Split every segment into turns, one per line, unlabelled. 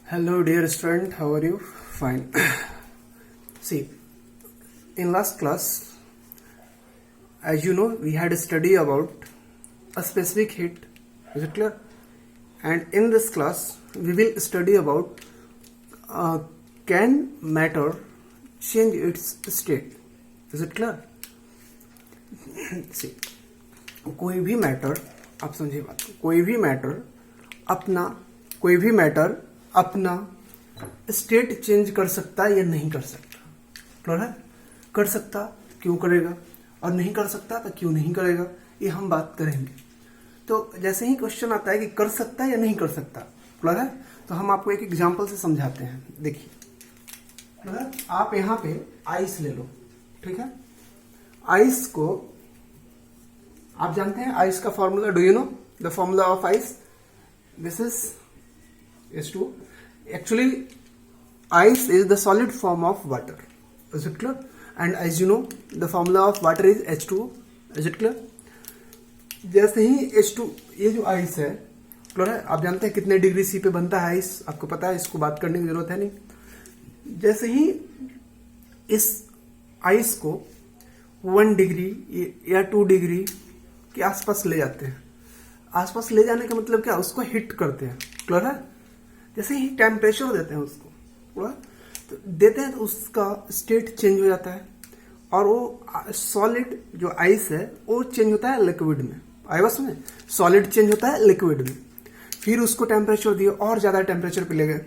Hello, dear student. How are you? Fine. See, in last class, as you know, we had a study about a specific heat. Is it clear? And in this class, we will study about can matter change its state. Is it clear? See, कोई भी matter, आप समझिए बात को, कोई भी matter अपना state change कर सकता है या नहीं कर सकता. क्लियर है? कर सकता, क्यों करेगा, और नहीं कर सकता तो क्यों नहीं करेगा, ये हम बात करेंगे. तो जैसे ही क्वेश्चन आता है कि कर सकता है या नहीं कर सकता, क्लियर है, तो हम आपको एक एग्जांपल से समझाते हैं. देखिए, क्लियर है? आप यहाँ पे आइस ले लो, ठीक है. आइस को आप जानते हैं, आइस का formula, do you know the formula of ice? This is H2. Actually, ice is the solid form of water. Is it clear? And as you know, the formula of water is H2O. Is it clear? जैसे ही H2, ये जो ice है, clear है, आप जानते हैं कितने degree C पे बनता है आइस, आपको पता है, इसको बात करने की जरूरत है नहीं. जैसे ही इस आइस को 1 डिग्री या 2 डिग्री के आसपास ले जाते हैं. आसपास ले जाने का मतलब क्या, उसको हिट करते हैं. क्लियर है? जैसे ही टेम्परेचर देते हैं उसको, तो देते हैं तो उसका स्टेट चेंज हो जाता है, और वो सॉलिड जो आइस है वो चेंज होता है लिक्विड में. आई बात समझे? सॉलिड चेंज होता है लिक्विड में. फिर उसको टेम्परेचर दिए और ज्यादा टेम्परेचर पे ले गए,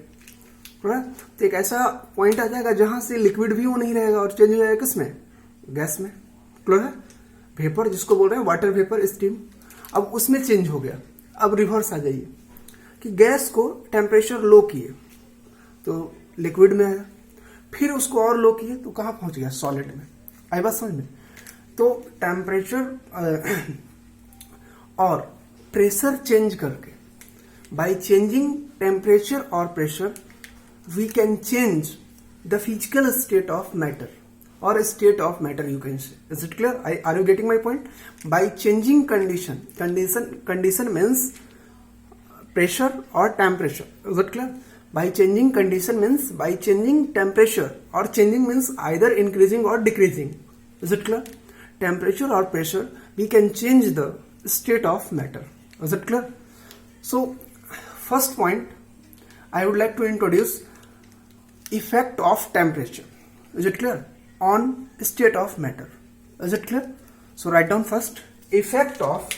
तो एक ऐसा पॉइंट आ जाएगा जहां से लिक्विड भी वो नहीं रहेगा और चेंज हो जाएगा किसमें, गैस में. क्लियर है? वेपर जिसको बोल रहे हैं, वाटर वेपर, स्टीम, अब उसमें चेंज हो गया. अब रिवर्स आ जाइए कि गैस को टेम्परेचर लो किए तो लिक्विड में आया, फिर उसको और लो किए तो कहाँ पहुंच गया, सॉलिड में. आई बात समझ में? तो टेम्परेचर और प्रेशर चेंज करके, बाय चेंजिंग टेम्परेचर और pressure, we can change the physical state of matter और state of matter, you can say. Is it clear? Are you getting my point? By changing condition means pressure or temperature. Is it clear? By changing condition means by changing temperature, or changing means either increasing or decreasing. Is it clear? Temperature or pressure, we can change the state of matter. Is it clear? So first point, I would like to introduce effect of temperature. Is it clear? On state of matter. Is it clear? So write down first, effect of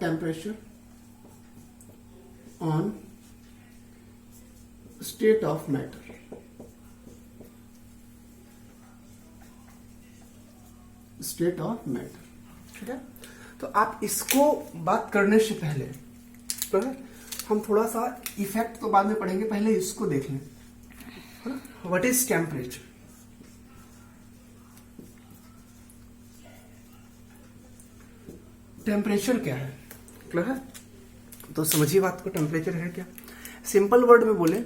temperature on state of matter. State of matter. ठीक है? तो आप इसको बात करने से पहले, तो हम थोड़ा सा इफेक्ट तो बाद में पढ़ेंगे, पहले इसको देख लें. What is temperature? टेम्परेचर क्या है? क्लियर है? तो समझिए बात को, टेम्परेचर है क्या. सिंपल वर्ड में बोले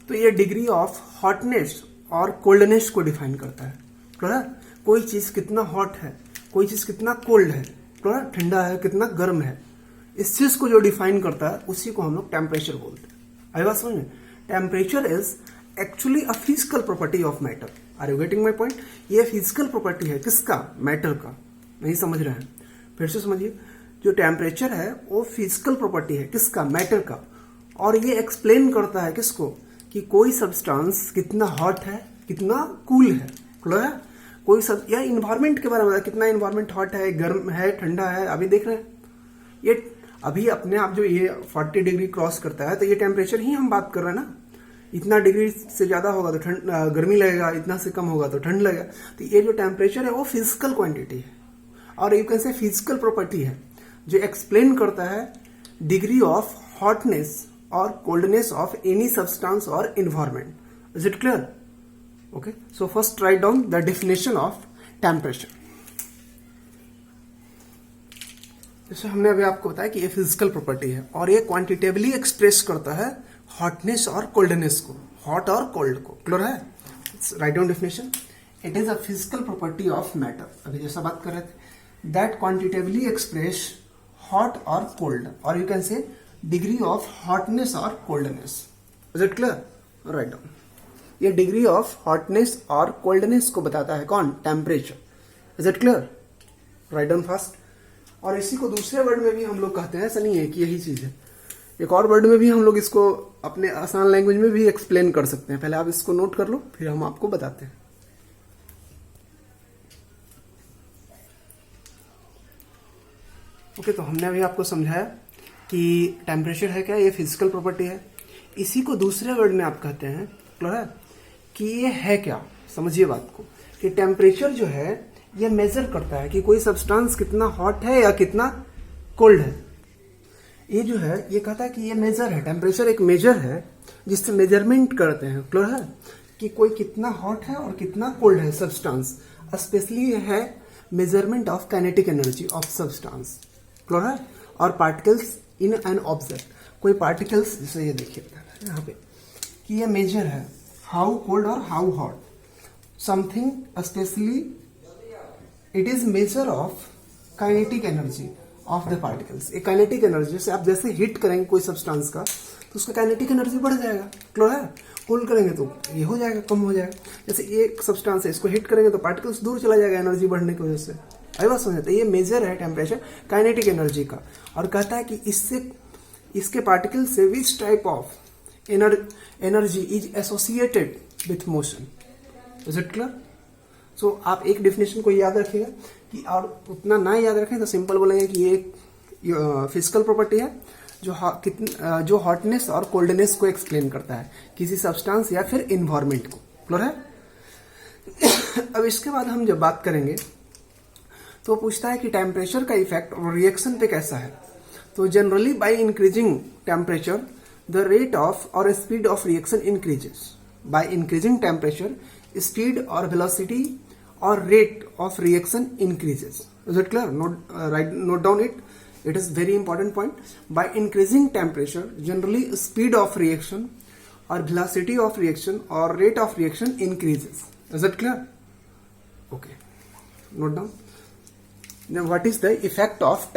तो ये डिग्री ऑफ हॉटनेस और कोल्डनेस को डिफाइन करता है. क्लियर है? कोई चीज कितना हॉट है, कोई चीज कितना कोल्ड है, क्लियर है, ठंडा है, कितना गर्म है, इस चीज को जो डिफाइन करता है उसी को हम लोग टेम्परेचर बोलते हैं. आई बात समझ में? Temperature is actually a physical property of matter. Are you getting my point? ये फिजिकल प्रॉपर्टी है किसका, मैटर का. नहीं समझ रहे हैं? फिर से समझिए, जो टेम्परेचर है वो फिजिकल प्रॉपर्टी है किसका, मैटर का, और ये एक्सप्लेन करता है किसको, कि कोई सब्सटेंस कितना हॉट है, कितना कूल है. क्लियर है? कोई सब या इन्वायरमेंट के बारे में, कितना इन्वायरमेंट हॉट है, गर्म है, ठंडा है. अभी देख रहे हैं ये, अभी अपने आप जो ये 40 डिग्री क्रॉस करता है, तो ये टेम्परेचर ही हम बात कर रहे हैं ना. इतना डिग्री से ज्यादा होगा तो ठंड, गर्मी लगेगा, इतना से कम होगा तो ठंड लगेगा. तो ये जो टेम्परेचर है वो फिजिकल क्वांटिटी है, और यू कैन से फिजिकल प्रॉपर्टी है, जो एक्सप्लेन करता है डिग्री ऑफ हॉटनेस और कोल्डनेस ऑफ एनी सब्सटेंस और environment. Is it clear? Okay, so first write down the definition of temperature. जैसे हमने अभी आपको बताया कि ये फिजिकल प्रॉपर्टी है, और ये क्वांटिटेटिवली एक्सप्रेस करता है हॉटनेस और कोल्डनेस को, हॉट और कोल्ड को. क्लियर है? Write down definition. It is a physical property of matter. अभी जैसा बात कर रहे थे, that quantitatively express hot or cold, or you can say degree of hotness or coldness. Is it clear? Write down. ये degree of hotness और coldness को बताता है कौन? Temperature. Is it clear? Write down fast. और इसी को दूसरे वर्ड में भी हम लोग कहते हैं, ऐसा नहीं है कि यही चीज है, एक और वर्ड में भी हम लोग इसको अपने आसान लैंग्वेज में भी एक्सप्लेन कर सकते हैं. पहले आप इसको नोट कर लो, फिर हम आपको बताते हैं. ओके, तो हमने अभी आपको समझाया कि टेम्परेचर है क्या, ये फिजिकल प्रॉपर्टी है. इसी को दूसरे वर्ड में आप कहते हैं, क्लियर है, कि ये है क्या. समझिए बात को, कि टेम्परेचर जो है ये मेजर करता है कि कोई सब्सटेंस कितना हॉट है या कितना कोल्ड है. ये जो है ये कहता है कि ये मेजर है. टेम्परेचर एक मेजर है जिससे मेजरमेंट करते हैं, क्लियर है, कि कोई कितना हॉट है और कितना कोल्ड है सब्सटेंस. स्पेशली ये है measurement of kinetic energy of substance, clear है, और पार्टिकल्स इन एन ऑब्जेक्ट. कोई पार्टिकल्स, जैसे ये देखिए यहाँ पे, कि ये मेजर है हाउ कोल्ड और how hot something. Specially it is measure of kinetic energy of the particles. एक काइनेटिक एनर्जी से आप जैसे हीट करेंगे कोई सब्सटेंस का तो उसका काइनेटिक एनर्जी बढ़ जाएगा, क्लियर है. कूल करेंगे तो ये हो जाएगा, कम हो जाएगा. जैसे एक सब्सटेंस है, इसको हीट करेंगे तो पार्टिकल्स दूर चला जाएगा एनर्जी बढ़ने की वजह से. आई बात समझ. ये मेजर है टेम्परेचर काइनेटिक एनर्जी का, और कहता है कि इससे इसके पार्टिकल से which type of energy is associated with motion. Is it clear? So आप एक डेफिनेशन को याद रखिएगा, कि और उतना ना याद रखें तो सिंपल बोलेंगे कि ये एक फिजिकल प्रॉपर्टी है जो हॉटनेस और कोल्डनेस को एक्सप्लेन करता है किसी सब्सटेंस या फिर इन्वायरमेंट को, क्लियर है. अब इसके बाद हम जब बात करेंगे तो पूछता है कि टेम्परेचर का इफेक्ट और रिएक्शन पे कैसा है. तो generally by increasing temperature the rate of और speed of reaction increases. By increasing temperature speed और वेलोसिटी और rate of reaction increases. Is it clear? Note down it. It is very important point. By increasing temperature, generally speed of reaction or velocity of reaction or rate of reaction increases. Is it clear? Okay. Note down. Now, what is the effect of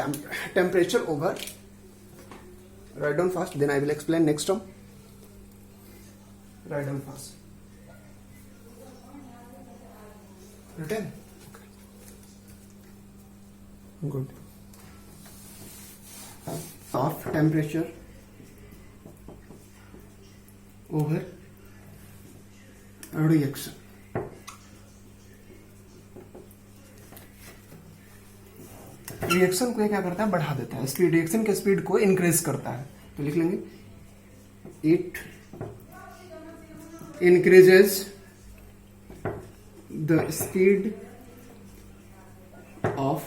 temperature over? Write down fast. Then I will explain next term. Write down fast. Written? Okay. Good. Of temperature over reaction. Reaction को क्या करता है? बढ़ा देता है. Speed, reaction के speed को increase करता है. तो लिख लेंगे it increases the speed of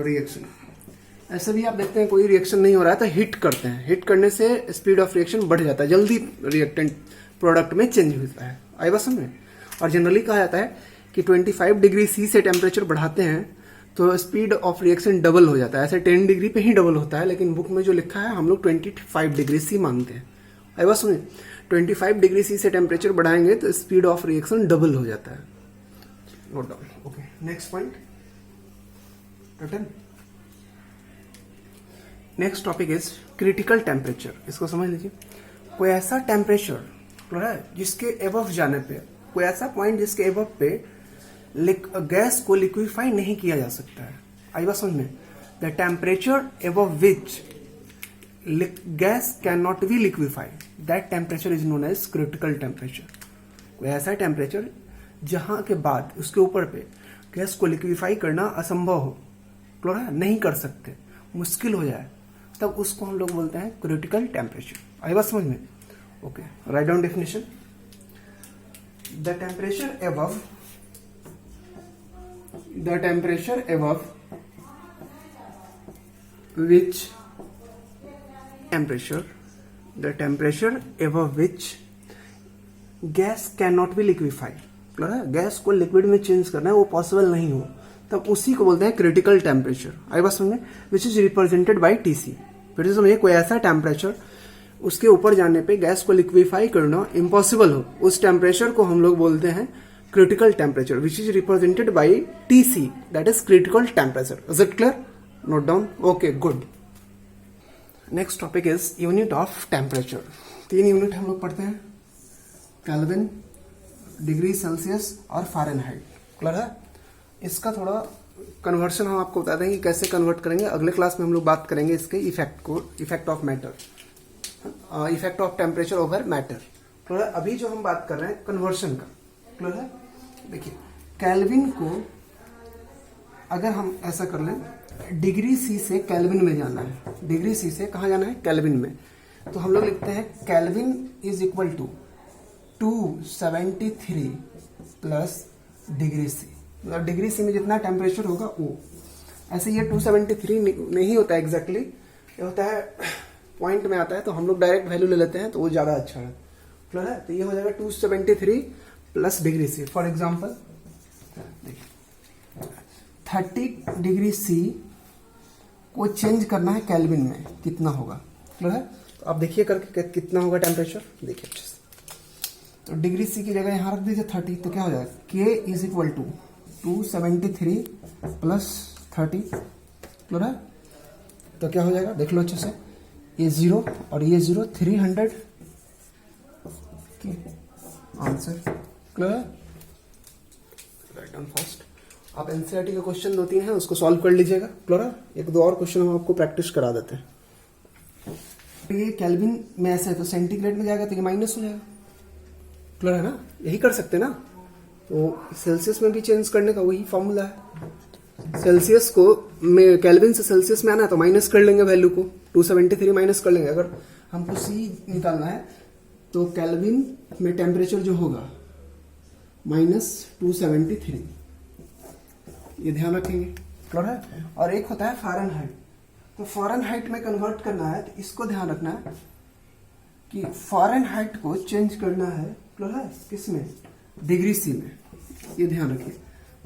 reaction. ऐसे भी आप देखते हैं कोई रिएक्शन नहीं हो रहा है तो हिट करते हैं. हिट करने से स्पीड ऑफ रिएक्शन बढ़ जाता है, जल्दी रिएक्टेंट प्रोडक्ट में चेंज होता है. आई बात समझ में. और जनरली कहा जाता है कि 25 डिग्री सी से टेम्परेचर बढ़ाते हैं तो स्पीड ऑफ रिएक्शन डबल हो जाता है. ऐसे 10 डिग्री पे ही डबल होता है, लेकिन बुक में जो लिखा है हम लोग 25 डिग्री सी मानते हैं. आई बात समझ. 25 डिग्री सी से टेम्परेचर बढ़ाएंगे तो स्पीड ऑफ रिएक्शन डबल हो जाता है. Note down. Okay, next point. Written. Next topic is critical temperature. इसको समझ लीजिए. कोई ऐसा टेम्परेचर है जिसके एबव जाने पे, कोई ऐसा पॉइंट जिसके एबव पे गैस को लिक्विफाई नहीं किया जा सकता है. आई बात समझ में. The temperature above which gas cannot be liquefied, that temperature is known as critical temperature. कोई ऐसा टेम्परेचर जहां के बाद उसके ऊपर पे गैस को लिक्विफाई करना असंभव हो, क्लियर है, नहीं कर सकते, मुश्किल हो जाए, तब उसको हम लोग बोलते हैं क्रिटिकल टेम्परेचर. आई बात समझ में. Okay, write down definition. The temperature above which the temperature above which gas cannot be liquefied. Clear है. गैस को लिक्विड में चेंज करना है, वो पॉसिबल नहीं हो, तब उसी को बोलते हैं क्रिटिकल टेम्परेचर. आई बात समझ में. Which is represented by TC. फिर से समझिए, कोई ऐसा टेम्परेचर उसके ऊपर जाने पे गैस को लिक्विफाई करना इम्पॉसिबल हो, उस टेम्परेचर को हम लोग बोलते हैं critical temperature, which is represented by TC, that is critical temperature. Is it clear? Note down. Okay, good. Next topic is unit of temperature. 3 unit हम लोग पढ़ते हैं, केल्विन, डिग्री सेल्सियस और फ़ारेनहाइट. क्लियर है? इसका थोड़ा कन्वर्शन हम आपको बता देंगे कैसे कन्वर्ट करेंगे. अगले क्लास में हम लोग बात करेंगे इसके effect of matter, effect of temperature over matter. Clear है? अभी जो हम बात कर रहे हैं कन्वर्शन का. क्लियर है? देखिए, केल्विन को अगर हम ऐसा कर लें, डिग्री सी से केल्विन में जाना है. डिग्री सी से कहाँ जाना है? केल्विन में. तो हम लोग लिखते हैं kelvin is equal to 273 plus degree C. मतलब डिग्री सी में जितना टेम्परेचर होगा वो. ऐसे ये 273 नहीं होता है एग्जैक्टली, ये होता है पॉइंट में आता है, तो हम लोग डायरेक्ट वैल्यू ले लेते हैं तो वो ज़्यादा अच्छा है. क्लियर है? तो ये हो जाएगा 273 plus degree C. For example देखिए, 30 डिग्री सी को चेंज करना है केल्विन में, कितना होगा? क्लियर है? तो आप देखिए करके कितना होगा टेम्परेचर. देखिए अच्छे से. तो डिग्री सी की जगह यहाँ रख दीजिए 30, तो क्या हो जाएगा? K is equal to 273 plus 30. Clear है? तो क्या हो जाएगा? देख लो अच्छे से. ये 0 और ये 0, 300 आंसर. क्लियर है? Write down fast. आप एनसीईआरटी का क्वेश्चन 2-3 है, उसको सॉल्व कर लीजिएगा. क्लियर है? 1-2 और क्वेश्चन हम आपको प्रैक्टिस करा देते हैं. ये केल्विन में ऐसे है तो सेंटीग्रेड में जाएगा तो ये माइनस हो जाएगा. क्लियर है ना? यही कर सकते हैं ना. तो सेल्सियस में भी चेंज करने का वही फॉर्मूला है. सेल्सियस को में केल्विन से सेल्सियस में आना है तो माइनस कर लेंगे वैल्यू को. 273 माइनस कर लेंगे. अगर हमको सी निकालना है तो केल्विन में टेम्परेचर जो होगा -273, ये ध्यान रखेंगे. क्लियर है? और एक होता है फ़ारेनहाइट. तो फ़ारेनहाइट में कन्वर्ट करना है तो इसको ध्यान रखना है कि फ़ारेनहाइट को चेंज करना है. क्लियर है? किसमें? डिग्री सी में. ये ध्यान रखिए.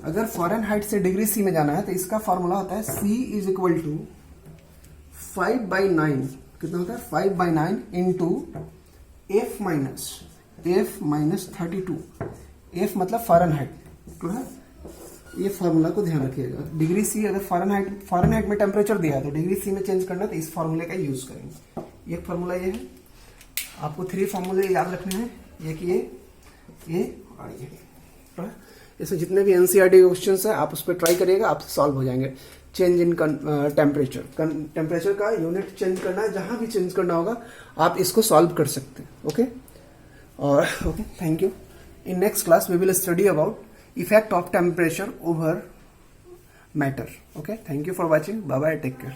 अगर फ़ारेनहाइट से डिग्री सी में जाना है तो इसका फॉर्मूला होता है C इज इक्वल टू 5/9. कितना होता है? 5/9 इंटू F माइनस 32. F मतलब फ़ारेनहाइट. क्लियर है? ये फार्मूला को ध्यान रखिएगा. डिग्री सी अगर फ़ारेनहाइट में टेम्परेचर दिया है तो डिग्री सी में चेंज करना तो इस फार्मूले का यूज करेंगे. एक फार्मूला ये है. आपको 3 फार्मूले याद रखने हैं. एक ये और ये. इसमें जितने भी एनसीईआरटी के क्वेश्चन है आप उस पर ट्राई करिएगा, आपसे सॉल्व हो जाएंगे. चेंज इन टेम्परेचर का यूनिट चेंज करना है, जहां भी चेंज करना होगा आप इसको सॉल्व कर सकते हैं. ओके. और okay, thank you. In next class we will study about effect of temperature over matter. Okay, thank you for watching. Bye bye, take care.